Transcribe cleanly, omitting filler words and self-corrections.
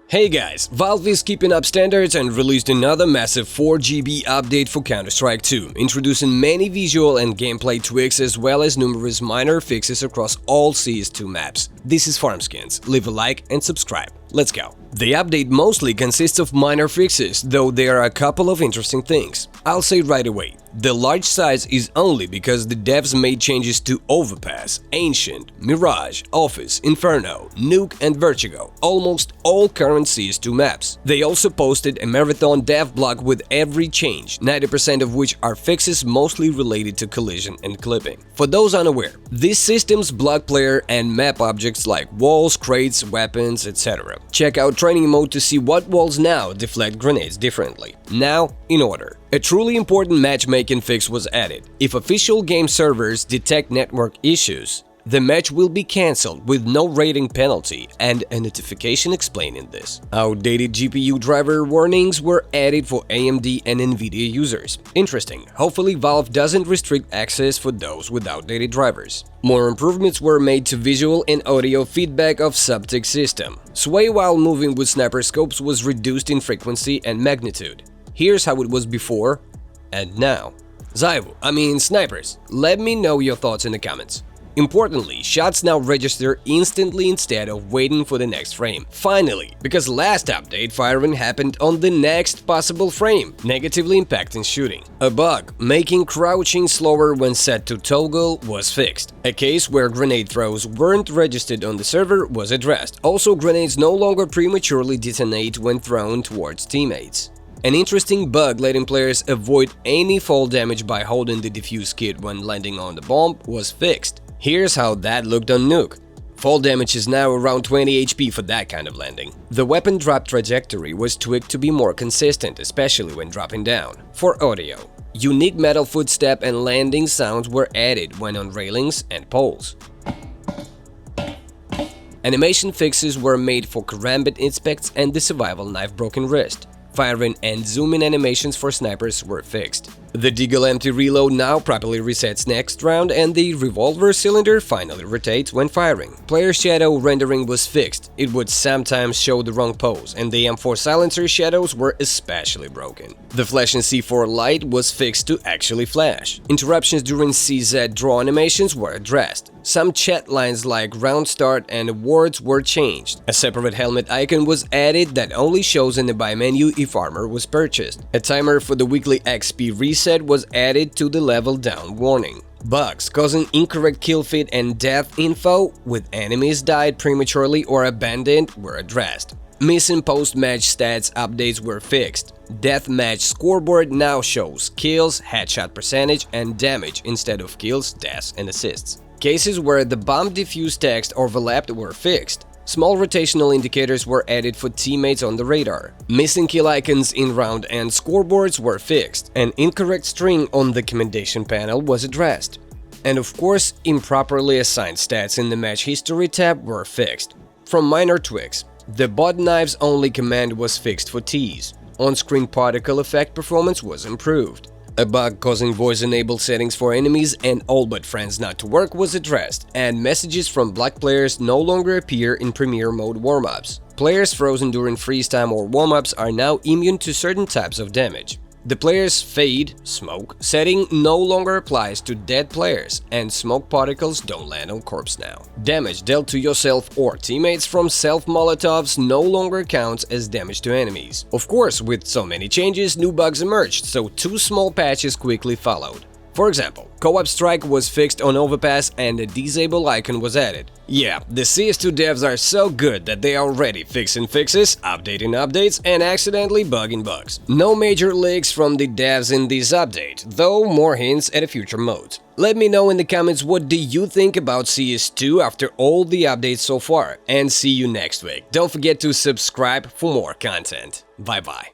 Hey guys, Valve is keeping up standards and released another massive 4GB update for Counter-Strike 2, introducing many visual and gameplay tweaks as well as numerous minor fixes across all CS2 maps. This is FarmSkins, leave a like and subscribe. Let's go. The update mostly consists of minor fixes, though there are a couple of interesting things. I'll say right away, the large size is only because the devs made changes to Overpass, Ancient, Mirage, Office, Inferno, Nuke and Vertigo, almost all current CS2 maps. They also posted a marathon dev blog with every change, 90% of which are fixes mostly related to collision and clipping. For those unaware, these systems block player and map objects like walls, crates, weapons, etc. Check out training mode to see what walls now deflect grenades differently. Now, in order. A truly important matchmaking fix was added. If official game servers detect network issues, the match will be cancelled with no rating penalty and a notification explaining this. Outdated GPU driver warnings were added for AMD and Nvidia users. Interesting, hopefully Valve doesn't restrict access for those with outdated drivers. More improvements were made to visual and audio feedback of subtick system. Sway while moving with sniper scopes was reduced in frequency and magnitude. Here's how it was before and now. Snipers, let me know your thoughts in the comments. Importantly, shots now register instantly instead of waiting for the next frame. Finally, because last update firing happened on the next possible frame, negatively impacting shooting. A bug, making crouching slower when set to toggle, was fixed. A case where grenade throws weren't registered on the server was addressed. Also, grenades no longer prematurely detonate when thrown towards teammates. An interesting bug letting players avoid any fall damage by holding the defuse kit when landing on the bomb was fixed. Here's how that looked on Nuke. Fall damage is now around 20 HP for that kind of landing. The weapon drop trajectory was tweaked to be more consistent, especially when dropping down. For audio, unique metal footstep and landing sounds were added when on railings and poles. Animation fixes were made for karambit inspects and the survival knife broken wrist. Firing and zooming animations for snipers were fixed. The Deagle empty reload now properly resets next round and the Revolver cylinder finally rotates when firing. Player shadow rendering was fixed. It would sometimes show the wrong pose, and the M4 silencer shadows were especially broken. The flash in C4 light was fixed to actually flash. Interruptions during CZ draw animations were addressed. Some chat lines like round start and awards were changed. A separate helmet icon was added that only shows in the buy menu if armor was purchased. A timer for the weekly XP reset was added to the level down warning. Bugs causing incorrect kill feed and death info with enemies died prematurely or abandoned were addressed. Missing post-match stats updates were fixed. Deathmatch scoreboard now shows kills, headshot percentage, and damage instead of kills, deaths, and assists. Cases where the bomb defuse text overlapped were fixed. Small rotational indicators were added for teammates on the radar. Missing kill icons in round and scoreboards were fixed. An incorrect string on the commendation panel was addressed. And of course, improperly assigned stats in the match history tab were fixed. From minor tweaks, the bot knives only command was fixed for Ts. On-screen particle effect performance was improved. A bug causing voice-enabled settings for enemies and all but friends not to work was addressed, and messages from black players no longer appear in Premier mode warm-ups. Players frozen during freeze time or warm-ups are now immune to certain types of damage. The player's fade smoke setting no longer applies to dead players, and smoke particles don't land on corpse now. Damage dealt to yourself or teammates from self-molotovs no longer counts as damage to enemies. Of course, with so many changes, new bugs emerged, so 2 small patches quickly followed. For example, co-op strike was fixed on Overpass and a disable icon was added. Yeah, the CS2 devs are so good that they are already fixing fixes, updating updates, and accidentally bugging bugs. No major leaks from the devs in this update, though more hints at a future mode. Let me know in the comments what do you think about CS2 after all the updates so far, and see you next week. Don't forget to subscribe for more content. Bye bye.